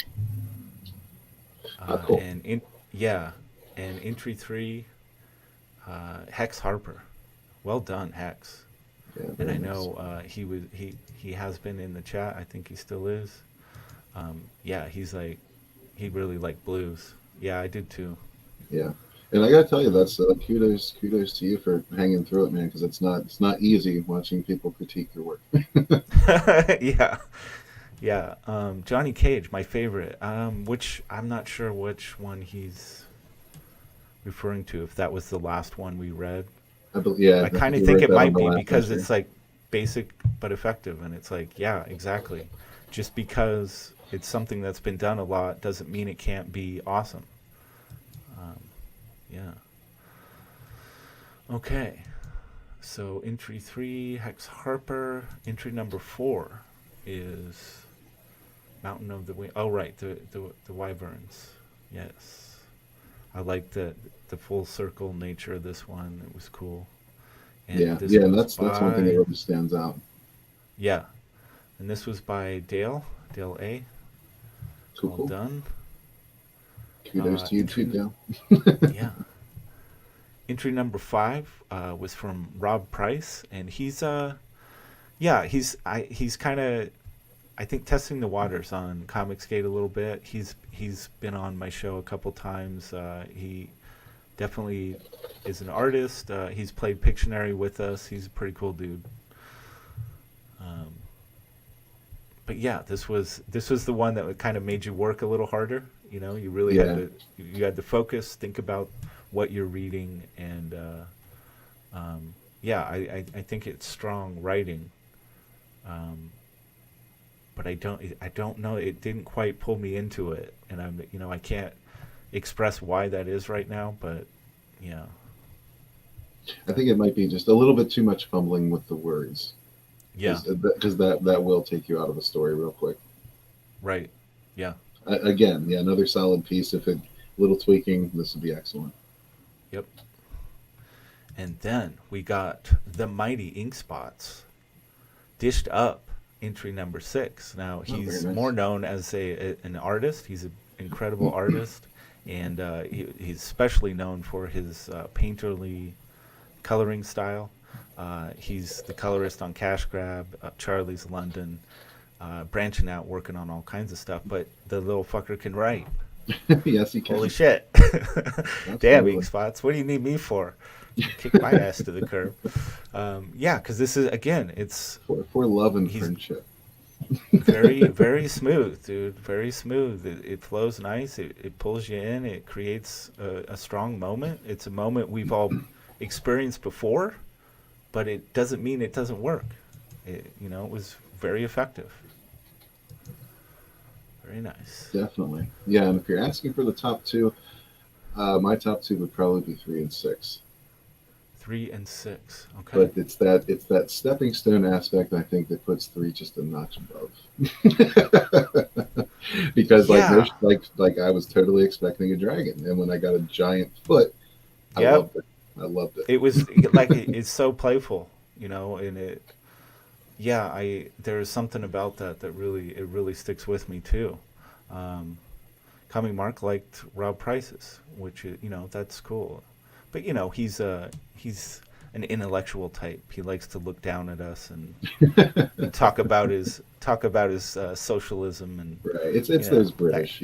Cool. And yeah. And entry three, Hex Harper. Well done, Hex. Yeah, And very I nice. know he has been in the chat. I think he still is. Yeah, he really liked blues. Yeah, I did too. Yeah, and I gotta tell you, that's kudos to you for hanging through it, man, because it's not easy watching people critique your work. Yeah, yeah. Johnny Cage, my favorite. Which I'm not sure which one he's referring to. If that was the last one we read, Yeah, I I think kind of you think wrote it that on might the be last because entry. it's like basic but effective, and it's like, yeah, exactly. Just because it's something that's been done a lot doesn't mean it can't be awesome. Um, yeah. Okay. So entry three, Hex Harper. Entry number four is Mountain of the Wind. Oh, right, the Wyverns. Yes, I like the full circle nature of this one. It was cool, and Yeah, this yeah, and was that's one thing that by really stands out. yeah, and this was by Dale A. Cool, Well cool. done. Kudos to you too, Entry Dale. yeah, entry number five was from Rob Price, and yeah, he's kind of, I think, testing the waters on Comicsgate a little bit. He's been on my show a couple times. He definitely is an artist. He's played Pictionary with us. He's a pretty cool dude. Um, but yeah, this was the one that kind of made you work a little harder. You really had Yeah, to focus, think about what you're reading, and yeah, I think it's strong writing. Um, but I don't know. It didn't quite pull me into it, and I can't express why that is right now. But yeah, I think it might be just a little bit too much fumbling with the words, yeah, because that will take you out of the story real quick. right, yeah, Again, yeah, another solid piece. If it little tweaking, this would be excellent. yep. And then we got the Mighty Ink Spots dished up. Entry number six. Now Oh, very he's nice. more known as an artist. He's an incredible artist, and he's especially known for his painterly coloring style. He's the colorist on Cash Grab, Charlie's London, branching out, working on all kinds of stuff. But the little fucker can write. Yes, you Holy can. shit! Damn, Ink Absolutely. Spots. What do you need me for? kick my ass to the curb. Yeah, because this is again, it's For love and he's friendship. very smooth, dude. Very smooth. It flows nice. It pulls you in. It creates a strong moment. It's a moment we've all experienced before, but it doesn't mean it doesn't work. It was very effective. Very nice. Definitely. Yeah, and if you're asking for the top two, my top two would probably be 3 and 6. 3 and 6. Okay. But it's that stepping stone aspect I think that puts 3 just a notch above. Because Yeah. like I was totally expecting a dragon, and when I got a giant foot, I Yep. loved it. I loved it. It was like it's so playful, and it. Yeah, there's something about that really sticks with me too. Um, Coming Mark liked Rob Price's, which that's cool. But he's an intellectual type. He likes to look down at us and talk about his socialism and Right. It's yeah. those British,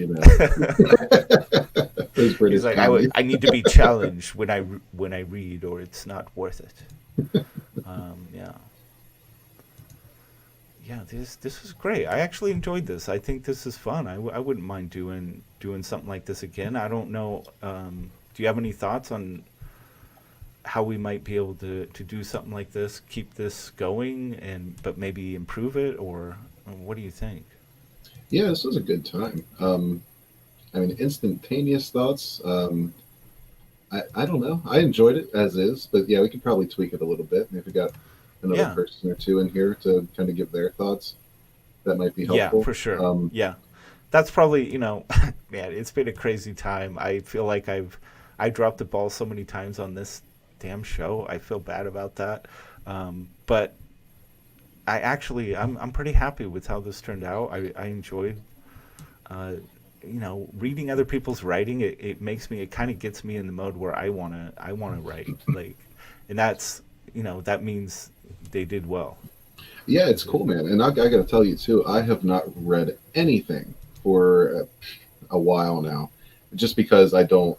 those He's British like comedies. I need to be challenged when I read, or it's not worth it. Yeah. Yeah, this was great. I actually enjoyed this. I think this is fun. I wouldn't mind doing something like this again. I don't know. Do you have any thoughts on how we might be able to do something like this, keep this going, but maybe improve it, or what do you think? Yeah, this was a good time. I mean, instantaneous thoughts. I don't know. I enjoyed it as is, but yeah, we could probably tweak it a little bit. If we got another Yeah, person or two in here to kind of give their thoughts, that might be yeah, helpful. for sure. Yeah, that's probably man. It's been a crazy time. I feel like I dropped the ball so many times on this damn show. I feel bad about that, but I'm pretty happy with how this turned out. I enjoyed uh, reading other people's writing. It kind of gets me in the mode where I wanna write, like, and that means they did well. Yeah, it's cool, man. And I got to tell you too, I have not read anything for a while now, just because I don't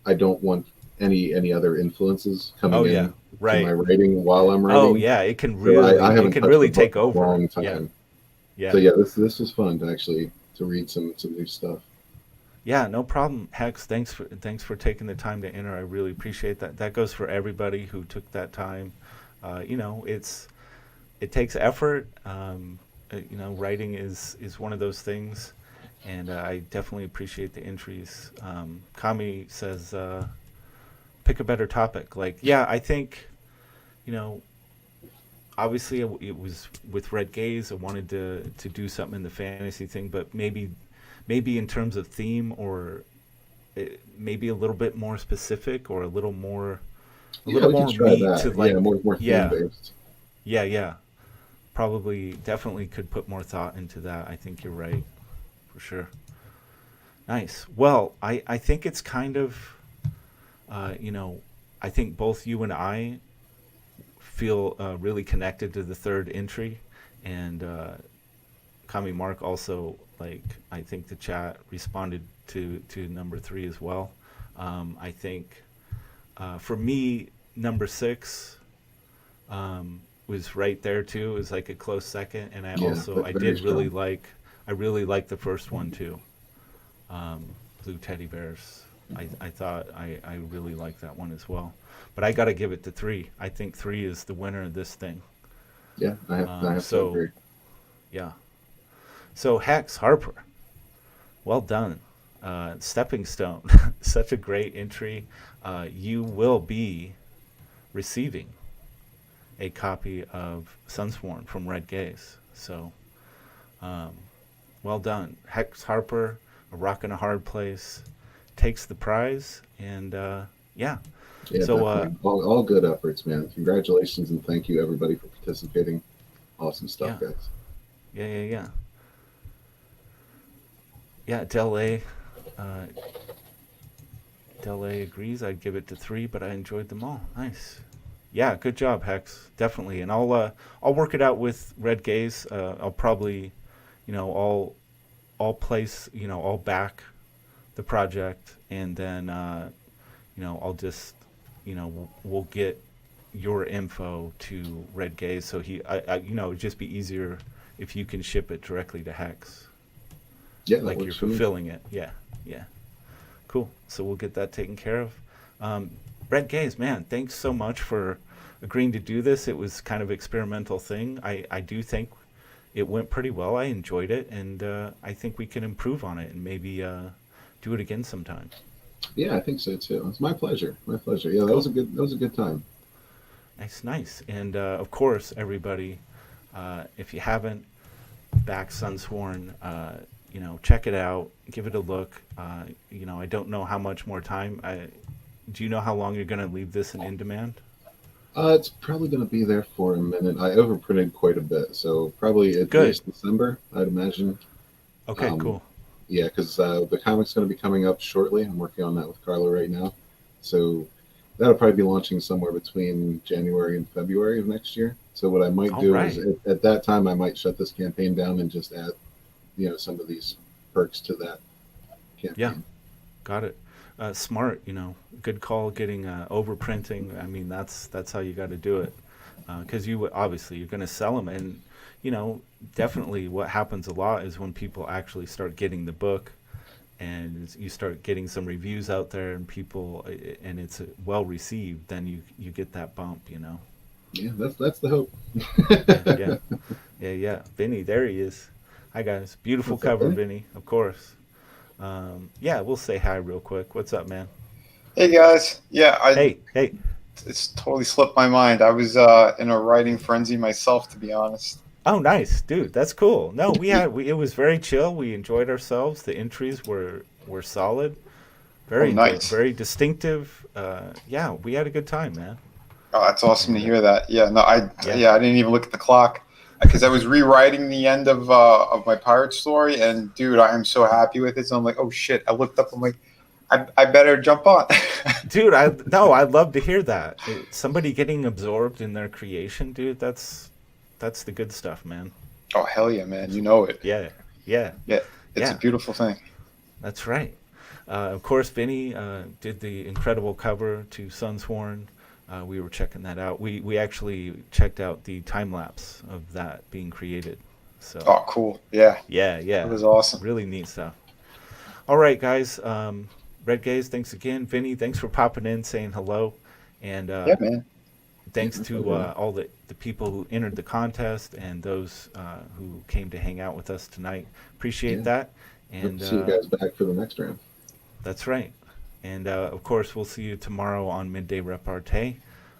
want any other influences Oh coming yeah, in to my right. writing while I'm Oh writing. yeah, So I it haven't can touched the really book take in a over. long Yeah, time. So yeah, yeah, this was fun to actually to read some new stuff. yeah. No problem, Hex. Thanks for taking the time to enter. I really appreciate that. That goes for everybody who took that time. It takes effort. Writing is one of those things, and I definitely appreciate the entries. Kami says, pick a better topic. Like, yeah, I think, you know, obviously it was with Red Gaze. I wanted to do something in the fantasy thing, but maybe in terms of theme, or maybe a little bit more specific, or a Yeah, little we could more try meat to that. Yeah, like. more theme Yeah, based. yeah. Probably, definitely could put more thought into that. I think you're right, for sure. Nice. Well, I think it's kind of, uh, you know, I think both you and I feel really connected to the third entry, and Kami Mark also, like, I think the chat responded to number 3 as well. I think for me, number 6 was right there too. It was like a close second, and Yeah, I very did strong. I really liked the first one too. Blue teddy bears. I thought I really liked that one as well. But I got to give it to 3. I think 3 is the winner of this thing. Yeah, I have to So agree. yeah. So Hex Harper, well done. Stepping Stone, such a great entry. You will be receiving a copy of Sunsworn from Red Gaze. So um, well done. Hex Harper, A Rock in a Hard Place, takes the prize. And yeah. Yeah, So definitely. All good efforts, man. Congratulations and thank you everybody for participating. Awesome stuff, yeah. guys. Yeah. Yeah, Dele. Uh, Dele agrees. I'd give it to 3, but I enjoyed them all. Nice. Yeah, good job, Hex. Definitely, and I'll work it out with Red Gaze. I'll probably, you know, I'll place, I'll back the project, and then I'll just we'll get your info to Red Gaze, so it'd just be easier if you can ship it directly to Hex, Yeah, that like you're works for me. fulfilling it. Yeah, yeah, cool. So we'll get that taken care of. Red Gaze, man, thanks so much for agreeing to do this. It was kind of experimental thing. I do think it went pretty well. I enjoyed it, and I think we can improve on it and maybe do it again sometime. Yeah, I think so too. It's my pleasure. My pleasure. Yeah, Cool. that was a good time. Nice, nice. And of course, everybody, if you haven't back Sunsworn, check it out, give it a look. I don't know how much more time. Do you know how long you're going to leave this in demand? It's probably going to be there for a minute. I overprinted quite a bit, so probably at Good. least December, I'd imagine. Okay, Um, cool. yeah, because the comic's going to be coming up shortly. I'm working on that with Carla right now, so that'll probably be launching somewhere between January and February of next year. So what I might All do is right. at that time I might shut this campaign down and just add, some of these perks to that Yeah, campaign. got it. Smart, good call getting overprinting. I mean, that's how you got to do it. Because obviously you're going to sell them, and definitely what happens a lot is when people actually start getting the book, and you start getting some reviews out there, and and it's well received, then you get that bump. Yeah, that's the hope. Yeah, yeah, yeah, yeah. Vinny, there he is. Hi guys, beautiful What's up, cover, buddy? Vinny, of course. Yeah, we'll say hi real quick. What's up, man? Hey guys, yeah, Hey, hey. it's totally slipped my mind. I was in a writing frenzy myself, to be honest. Oh, nice, dude. That's cool. No, it was very chill. We enjoyed ourselves. The entries were solid, Oh, very good, nice. very distinctive. Yeah, we had a good time, man. Oh, that's awesome to And hear that. Yeah, no, yeah, I didn't even look at the clock because I was rewriting the end of my pirate story, and dude, I am so happy with it. So I'm like, oh shit! I looked up. I'm like, I better jump on. dude. I'd love to hear that. Somebody getting absorbed in their creation, dude. That's the good stuff, man. Oh hell yeah, man! You know it. Yeah, yeah, Yeah, it's a yeah. beautiful thing. That's right. Of course, Vinny did the incredible cover to Sunsworn. We were checking that out. We actually checked out the time lapse of that being created. So Oh, cool. Yeah, yeah, it yeah, was awesome. really neat stuff. All right, guys. Red Gaze, thanks again. Vinny, thanks for popping in, saying hello, and Yeah, man. Yeah, thanks my to pleasure, man. all the people who entered the contest and those who came to hang out with us tonight. Appreciate Yeah, that. hope And to see you guys back for the next round. that's right. And of course, we'll see you tomorrow on Midday Repartee.